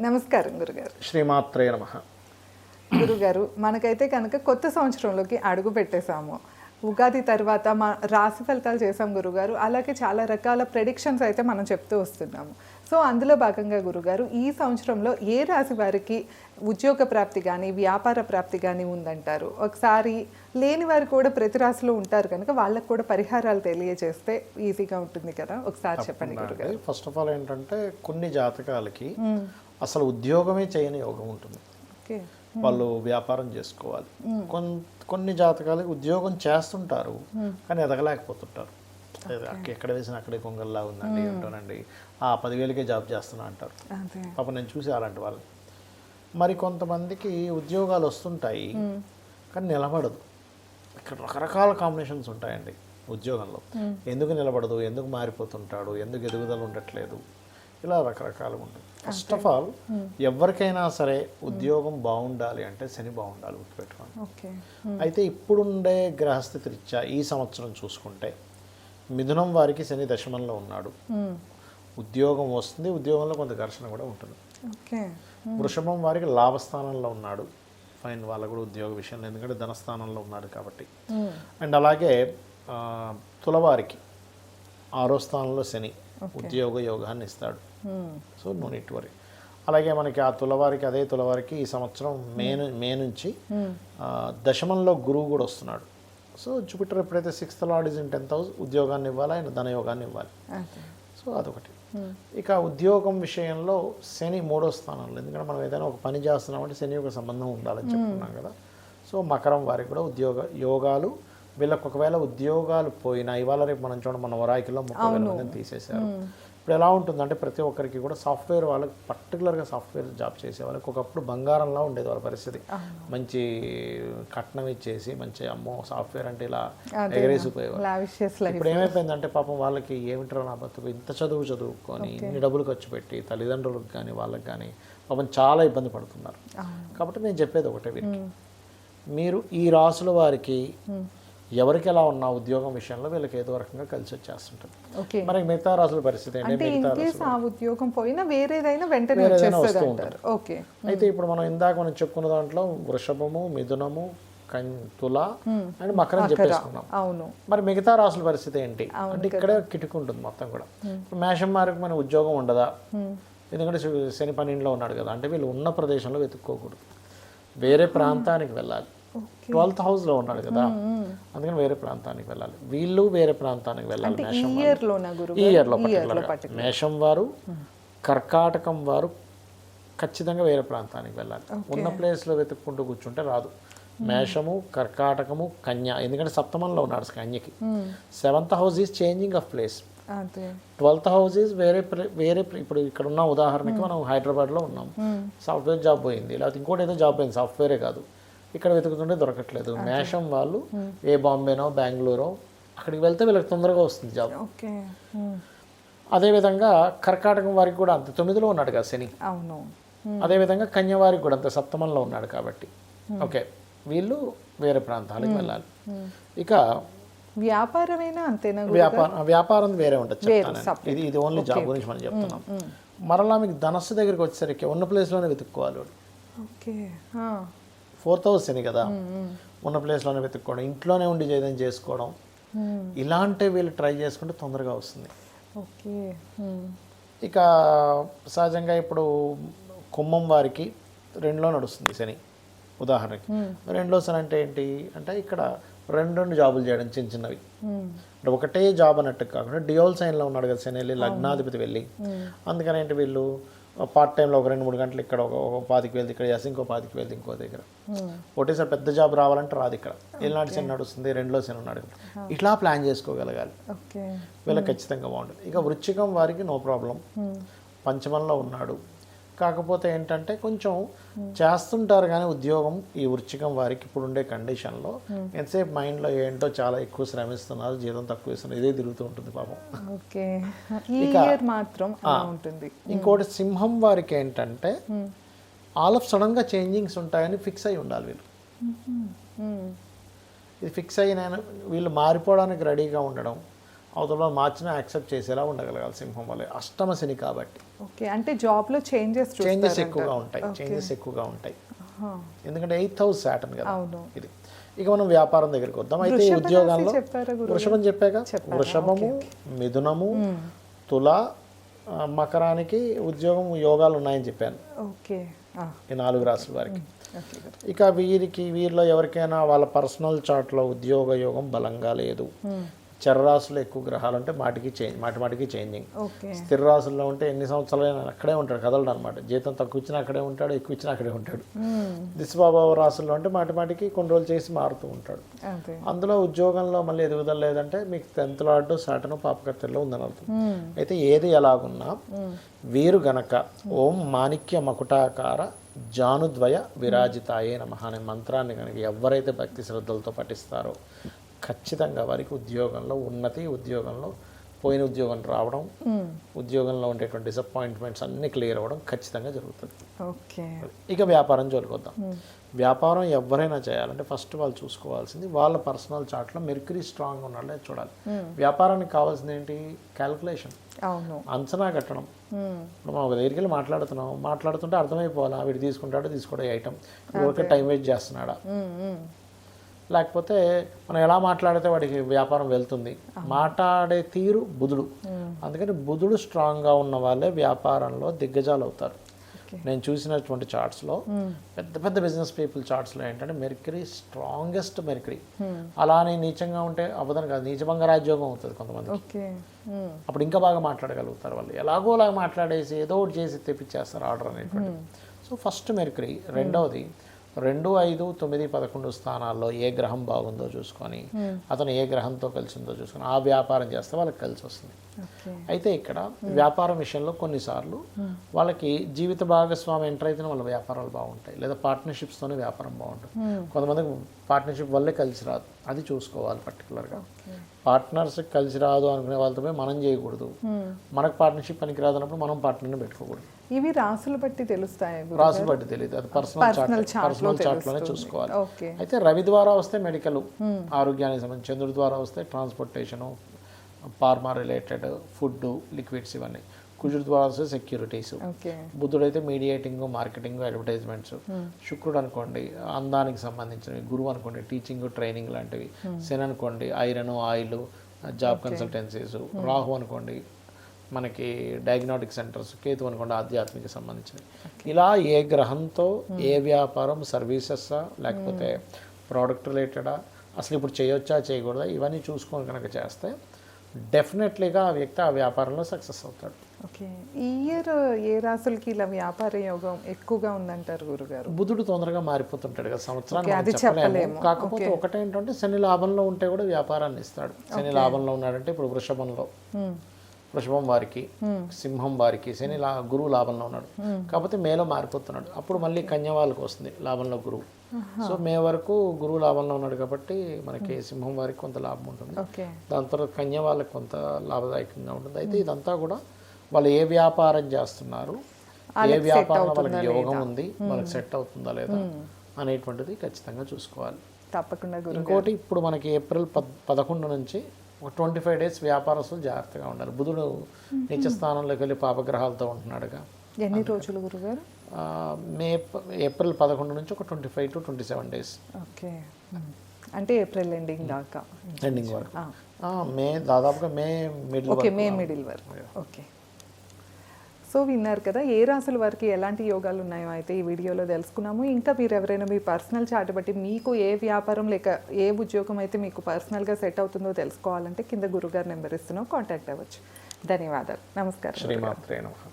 నమస్కారం గురుగారు. శ్రీమాత్రే నమః. గురుగారు, మనకైతే కనుక కొత్త సంవత్సరంలోకి అడుగు పెట్టేశాము. ఉగాది తర్వాత రాశి ఫలితాలు చేసాం గురుగారు. అలాగే చాలా రకాల ప్రెడిక్షన్స్ అయితే మనం చెప్తూ వస్తున్నాము. సో అందులో భాగంగా గురుగారు, ఈ సంవత్సరంలో ఏ రాశి వారికి ఉద్యోగ ప్రాప్తి కానీ వ్యాపార ప్రాప్తి కానీ ఉందంటారు? ఒకసారి లేని వారు కూడా ప్రతి రాశిలో ఉంటారు కనుక వాళ్ళకు కూడా పరిహారాలు తెలియజేస్తే ఈజీగా ఉంటుంది కదా, ఒకసారి చెప్పండి గురుగారు. ఫస్ట్ ఆఫ్ ఆల్ ఏంటంటే కొన్ని జాతకాలకి అసలు ఉద్యోగమే చేయని యోగం ఉంటుంది. ఓకే, వాళ్ళు వ్యాపారం చేసుకోవాలి. కొన్ని జాతకాలకి ఉద్యోగం చేస్తుంటారు కానీ ఎదగలేకపోతుంటారు. ఎక్కడ వేసినా అక్కడే కొంగల్లా ఉందండి ఏంటోనండి, 10,000కే జాబ్ చేస్తున్నా అంటారు. పాపం నేను చూసి అలాంటి వాళ్ళు. మరి కొంతమందికి ఉద్యోగాలు వస్తుంటాయి కానీ నిలబడదు. ఇక్కడ రకరకాల కాంబినేషన్స్ ఉంటాయండి ఉద్యోగంలో. ఎందుకు నిలబడదు, ఎందుకు మారిపోతుంటాడు, ఎందుకు ఎదుగుదల ఉండట్లేదు, ఇలా రకరకాలుగా ఉంటుంది. ఫస్ట్ ఆఫ్ ఆల్ ఎవరికైనా సరే ఉద్యోగం బాగుండాలి అంటే శని బాగుండాలి, గుర్తుపెట్టుకోండి. అయితే ఇప్పుడుండే గ్రహస్థితి రీత్యా ఈ సంవత్సరం చూసుకుంటే మిథునం వారికి శని దశమంలో ఉన్నాడు, ఉద్యోగం వస్తుంది, ఉద్యోగంలో కొంత ఘర్షణ కూడా ఉంటుంది. వృషభం వారికి లాభస్థానంలో ఉన్నాడు, ఫైన్, వాళ్ళకు కూడా ఉద్యోగ విషయంలో, ఎందుకంటే ధనస్థానంలో ఉన్నాడు కాబట్టి. అండ్ అలాగే తులవారికి 6వ స్థానంలో శని ఉద్యోగ యోగాన్ని ఇస్తాడు. So no need worry. అలాగే మనకి ఆ తులవారికి, అదే తులవారికి ఈ సంవత్సరం మే నుంచి దశమంలో గురువు కూడా వస్తున్నాడు. సో జూపిటర్ ఎప్పుడైతే 6th lord is in 10th house, ఉద్యోగాన్ని ఇవ్వాలి, ఆయన ధనయోగాన్ని ఇవ్వాలి. సో అదొకటి. ఇక ఉద్యోగం విషయంలో శని 3వ స్థానంలో, ఎందుకంటే మనం ఏదైనా ఒక పని చేస్తున్నామంటే శని యొక్క సంబంధం ఉండాలని చెప్పుకున్నాం కదా. సో మకరం వారికి కూడా ఉద్యోగ యోగాలు. వీళ్ళకి ఒకవేళ ఉద్యోగాలు పోయినా, ఇవాళ రేపు మనం చూడండి, మన వరాయికిలో 30,000 మందిని తీసేశారు. ఇప్పుడు ఎలా ఉంటుందంటే ప్రతి ఒక్కరికి కూడా సాఫ్ట్వేర్ వాళ్ళకి, పర్టికులర్గా సాఫ్ట్వేర్ జాబ్ చేసే వాళ్ళకి ఒకప్పుడు బంగారంలా ఉండేది వాళ్ళ పరిస్థితి. మంచి కట్నం ఇచ్చేసి మంచి అమ్మో సాఫ్ట్వేర్ అంటే ఇలా ఎగరేసిపోయేవారు. ఇప్పుడు ఏమైపోయిందంటే పాపం వాళ్ళకి ఏమిటారో నా బతుకు, ఇంత చదువుకొని ఇన్ని డబ్బులు ఖర్చు పెట్టి తల్లిదండ్రులకు కానీ వాళ్ళకి కానీ పాపం చాలా ఇబ్బంది పడుతున్నారు. కాబట్టి నేను చెప్పేది ఒకటే, వీరికి మీరు ఈ రాసుల వారికి ఎవరికి ఎలా ఉన్నా ఉద్యోగం విషయంలో వీళ్ళకి ఏదో రకంగా కలిసి వచ్చేస్తుంటుంది. మనకి మిగతా రాసుల పరిస్థితి ఏంటి, వస్తూ ఉంటారు. అయితే ఇప్పుడు మనం ఇందాక మనం చెప్పుకున్న దాంట్లో వృషభము, మిథునము, తుల అండ్ మకరం చెప్పేసుకున్నాం. మరి మిగతా రాసుల పరిస్థితి ఏంటి అంటే ఇక్కడే కిటుకుంటుంది మొత్తం కూడా. మేషం వారికి మన ఉద్యోగం ఉండదా, ఎందుకంటే శని 12లో ఉన్నాడు కదా. అంటే వీళ్ళు ఉన్న ప్రదేశంలో వెతుక్కోకూడదు, వేరే ప్రాంతానికి వెళ్ళాలి. 12th హౌస్లో ఉన్నాడు కదా, అందుకని వేరే ప్రాంతానికి వెళ్ళాలి. వీళ్ళు వేరే ప్రాంతానికి వెళ్ళాలి. ఈ ఇయర్లో మేషం వారు, కర్కాటకం వారు ఖచ్చితంగా వేరే ప్రాంతానికి వెళ్ళాలి. ఉన్న ప్లేస్లో వెతుక్కుంటూ కూర్చుంటే రాదు. మేషము, కర్కాటకము, కన్య, ఎందుకంటే సప్తమంలో ఉన్నాడు కన్యకి. 7th house is changing of place. 12th house is వేరే. ఇప్పుడు ఇక్కడ ఉన్న ఉదాహరణకి మనం హైదరాబాద్లో ఉన్నాం, సాఫ్ట్వేర్ జాబ్ పోయింది, లేకపోతే ఇంకోటి ఏదో జాబ్ పోయింది, సాఫ్ట్వేరే కాదు, ఇక్కడ వెతుకుతుంటే దొరకట్లేదు. మేషం వాళ్ళు ఏ బాంబేనో బెంగళూరో అక్కడికి వెళ్తే వీళ్ళకి తొందరగా వస్తుంది జాబ్. అదేవిధంగా కర్కాటకం వారికి కూడా అంత 9లో ఉన్నాడు కదా శని. అదేవిధంగా కన్య వారికి కూడా అంత 7మంలో ఉన్నాడు కాబట్టి ఓకే, వీళ్ళు వేరే ప్రాంతాలకు వెళ్ళాలి. ఇక వ్యాపారమైనా అంతేనా? వ్యాపారం వేరే ఉంటుంది. ఇది ఓన్లీ జాబ్ గురించి మనం చెప్తున్నాం. మరలా మీకు ధనస్సు దగ్గరికి వచ్చేసరికి ఉన్న ప్లేస్లోనే వెతుక్కోవాలి. 4th హౌస్ శని కదా, ఉన్న ప్లేస్లోనే వెతుక్కోవడం, ఇంట్లోనే ఉండి ఏదైనా చేసుకోవడం, ఇలాంటివి వీళ్ళు ట్రై చేసుకుంటే తొందరగా వస్తుంది. ఇక సహజంగా ఇప్పుడు కుంభం వారికి 2లో నడుస్తుంది శని. ఉదాహరణకి 2లో శని అంటే ఏంటి అంటే ఇక్కడ 2 జాబులు చేయడం చిన్న చిన్నవి, అంటే ఒకటే జాబ్ అన్నట్టు కాకుండా డ్యూయల్ సైన్లో ఉన్నాడు కదా శని, వెళ్ళి లగ్నాధిపతి వెళ్ళి, అందుకని ఏంటి వీళ్ళు పార్ట్ టైంలో ఒక 2-3 గంటలు ఇక్కడ ఒక 25,000 ఇక్కడ చేసి ఇంకో 25,000 ఇంకో దగ్గర, ఒకటేసారి పెద్ద జాబ్ రావాలంటే రాదు. ఇక్కడ ఏనాడు శని నడుస్తుంది, 2లో శని ఉన్నాడు, ఇట్లా ప్లాన్ చేసుకోగలగాలి, వీళ్ళకి ఖచ్చితంగా బాగుంటుంది. ఇక వృశ్చికం వారికి నో ప్రాబ్లం, 5మంలో ఉన్నాడు. కాకపోతే ఏంటంటే కొంచెం చేస్తుంటారు కానీ ఉద్యోగం ఈ వృశ్చికం వారికి ఇప్పుడుండే కండిషన్లో ఎంతసేపు మైండ్లో ఏంటో చాలా ఎక్కువ శ్రమిస్తున్నారు, జీతం తక్కువ ఇస్తున్నారు, ఇదే తిరుగుతూ ఉంటుంది పాపం. ఇంకోటి సింహం వారికి ఏంటంటే ఆల్ ఆఫ్ సడన్గా చేంజింగ్స్ ఉంటాయని ఫిక్స్ అయి ఉండాలి వీళ్ళు. ఇది ఫిక్స్ అయ్యి వీళ్ళు మారిపోవడానికి రెడీగా ఉండడం, అవతల మార్చినా యాక్సెప్ట్ చేసేలా ఉండగలగాలి సింహం వల్ల. అష్టమ శని కాబట్టి ఓకే, అంటే జాబ్లో చేంజెస్ ఎక్కువగా ఉంటాయి, చేంజెస్ ఎక్కువగా ఉంటాయి. ఎందుకంటే 8th హౌస్ సాటర్న్ కదా అవును. ఇది. ఇక మనం వ్యాపారం దగ్గరికి వద్దాం. అయితే ఉద్యోగాల్లో వృషభం చెప్పాక వృషభము, మిథునము, తుల, మకరానికి ఉద్యోగం యోగాలు ఉన్నాయని చెప్పాను. ఓకే, ఈ 4 రాసుల వారికి. ఇక వీరిలో ఎవరికైనా వాళ్ళ పర్సనల్ చార్ట్లో ఉద్యోగ యోగం బలంగా లేదు, చరరాశులు ఎక్కువ గ్రహాలు ఉంటే మాటికి చేంజింగ్, స్థిర రాశుల్లో ఉంటే ఎన్ని సంవత్సరాలైనా అక్కడే ఉంటాడు, కదలడు అనమాట. జీతం తక్కువ ఇచ్చినా అక్కడే ఉంటాడు, ఎక్కువ ఇచ్చినా అక్కడే ఉంటాడు. దిశభావ రాశుల్లో అంటే మాటికి కొన్ని రోజులు చేసి మారుతూ ఉంటాడు. అందులో ఉద్యోగంలో మళ్ళీ ఎదుగుదల లేదంటే మీకు 10th లార్డ్ సాటర్న్ పాపకర్తెల్లో ఉందని అర్థం. అయితే ఏది ఎలాగున్నా వీరు గనక ఓం మాణిక్య మకుటాకార జానుద్వయ విరాజితాయే నమః అనే మంత్రాన్ని కనుక ఎవరైతే భక్తి శ్రద్ధలతో పఠిస్తారో ఖచ్చితంగా వారికి ఉద్యోగంలో ఉన్నతి, ఉద్యోగంలో పోయిన ఉద్యోగం రావడం, ఉద్యోగంలో ఉండేటువంటి డిసప్పాయింట్మెంట్స్ అన్నీ క్లియర్ అవ్వడం ఖచ్చితంగా జరుగుతుంది. ఓకే, ఇక వ్యాపారం జోలికొద్దాం. వ్యాపారం ఎవరైనా చేయాలంటే ఫస్ట్ వాళ్ళు చూసుకోవాల్సింది వాళ్ళ పర్సనల్ చార్ట్లో మెర్క్యూరీ స్ట్రాంగ్ ఉన్నాడే చూడాలి. వ్యాపారానికి కావాల్సింది ఏంటి? క్యాల్కులేషన్, అంచనా కట్టడం. ఇప్పుడు మనం ఒక దగ్గరికి వెళ్ళి మాట్లాడుతుంటే అర్థమైపోవాలా వీడు తీసుకోవడం ఐటమ్, ఊరికే టైం వేస్ట్ చేస్తున్నాడా, లేకపోతే మనం ఎలా మాట్లాడితే వాడికి వ్యాపారం వెళ్తుంది. మాట్లాడే తీరు బుధుడు. అందుకని బుధుడు స్ట్రాంగ్గా ఉన్న వాళ్ళే వ్యాపారంలో దిగ్గజాలు అవుతారు. నేను చూసినటువంటి చార్ట్స్లో పెద్ద బిజినెస్ పీపుల్ చార్ట్స్లో ఏంటంటే మెర్క్యూరీ స్ట్రాంగెస్ట్ మెర్క్యూరీ. అలానే నీచంగా ఉంటే అబద్ధం కాదు, నీచభంగ రాజ్యోగం అవుతుంది కొంతమంది. అప్పుడు ఇంకా బాగా మాట్లాడగలుగుతారు వాళ్ళు. ఎలాగోలాగా మాట్లాడేసి ఏదో ఒకటి చేసి తెప్పించేస్తారు ఆర్డర్ అనేటువంటి. So first mercury. రెండవది 2, 5, 9, 11 స్థానాల్లో ఏ గ్రహం బాగుందో చూసుకొని అతను ఏ గ్రహంతో కలిసిందో చూసుకొని ఆ వ్యాపారం చేస్తే వాళ్ళకి కలిసి వస్తుంది. అయితే ఇక్కడ వ్యాపారం విషయంలో కొన్నిసార్లు వాళ్ళకి జీవిత భాగస్వామి ఎంటర్ అయితేనే వాళ్ళ వ్యాపారాలు బాగుంటాయి, లేదా పార్ట్నర్షిప్స్తోనే వ్యాపారం బాగుంటుంది. కొంతమందికి పార్ట్నర్షిప్ వల్లే కలిసి రాదు, అది చూసుకోవాలి పర్టికులర్గా. పార్ట్నర్స్ కలిసి రాదు అనుకునే వాళ్ళతో మనం చేయకూడదు, మనకు పార్ట్నర్షిప్ పనికి రాదు అన్నప్పుడు మనం పార్ట్నర్ని పెట్టుకోకూడదు. ఇవి రాసులు బట్టి తెలుస్తాయి? రాసులు బట్టి తెలియదు, అది పర్సనల్ చార్ట్లోనే చూసుకోవాలి. అయితే రవి ద్వారా వస్తే మెడికల్ ఆరోగ్యానికి సంబంధించి, చంద్రుడి ద్వారా వస్తే transportation, pharma related, food, liquids, ఇవన్నీ. కుజుడు ద్వారా వస్తే సెక్యూరిటీస్, బుధుడైతే మీడియేటింగ్, మార్కెటింగ్, అడ్వర్టైజ్మెంట్స్, శుక్రుడు అనుకోండి అందానికి సంబంధించినవి, గురువు అనుకోండి టీచింగ్, ట్రైనింగ్ లాంటివి, శని అనుకోండి iron, oil, job consultancies, Rahu అనుకోండి మనకి డయాగ్నోటిక్ సెంటర్స్, కేతు అనుకోండి ఆధ్యాత్మిక సంబంధించినవి. ఇలా ఏ గ్రహంతో ఏ వ్యాపారం, సర్వీసెస్సా లేకపోతే ప్రోడక్ట్ రిలేటెడా, అసలు ఇప్పుడు చేయొచ్చా చేయకూడదా, ఇవన్నీ చూసుకొని కనుక చేస్తే డెఫినెట్లీగా ఆ వ్యక్తి ఆ వ్యాపారంలో సక్సెస్ అవుతాడు. ఓకే, ఈ ఇయర్ ఏ రాసులకి ఇలా వ్యాపార యోగం ఎక్కువగా ఉందంటారు గురుగారు? బుధుడు తొందరగా మారిపోతుంటాడు కదా సంవత్సరానికి, చెప్పలేము. కాకపోతే ఒకటేంటంటే శని లాభంలో ఉంటే కూడా వ్యాపారాన్ని ఇస్తాడు. శని లాభంలో ఉన్నాడంటే ఇప్పుడు వృషభం వారికి, సింహం వారికి శని గురువు లాభంలో ఉన్నాడు, కాకపోతే మేలో మారిపోతున్నాడు. అప్పుడు మళ్ళీ కన్య వాళ్ళకి వస్తుంది లాభంలో గురువు. సో మే వరకు గురువు లాభంలో ఉన్నాడు కాబట్టి మనకి సింహం వారికి కొంత లాభం ఉంటుంది, దాని తర్వాత కన్య వాళ్ళకి కొంత లాభదాయకంగా ఉంటుంది. అయితే ఇదంతా కూడా వాళ్ళు ఏ వ్యాపారం చేస్తున్నారు, ఏ వ్యాపారంలో వాళ్ళకి యోగం ఉంది, వాళ్ళకి సెట్ అవుతుందా లేదా అనేటువంటిది ఖచ్చితంగా చూసుకోవాలి. తప్పకుండా. ఇంకోటి ఇప్పుడు మనకి ఏప్రిల్ 11 నుంచి ఒక 25 days వ్యాపారస్తులు జాగ్రత్తగా ఉండాలి. బుధుడు నీచ స్థానంలోకి వెళ్ళి పాపగ్రహాలతో ఉంటున్నాడుగా. ఎన్ని రోజులు గురుగారు? ఏప్రిల్ 11 నుంచి ఒక 25 to 27 days. ఓకే, అంటే ఏప్రిల్ ఎండింగ్ దాకా, ఎండింగ్ వరకు. మే దాదాపుగా మే మిడిల్ వరకు. ఓకే, సో విన్నారు కదా ఏ రాసుల వారికి ఎలాంటి యోగాలు ఉన్నాయో అయితే ఈ వీడియోలో తెలుసుకున్నాము. ఇంకా మీరు ఎవరైనా మీ పర్సనల్ చార్ట్ బట్టి మీకు ఏ వ్యాపారం లేక ఏ ఉద్యోగం అయితే మీకు పర్సనల్గా సెట్ అవుతుందో తెలుసుకోవాలంటే కింద గురుగారు నెంబర్ ఇస్తున్నాం, కాంటాక్ట్ అవ్వచ్చు. ధన్యవాదాలు. నమస్కారం. శ్రీమాత్రే నమః.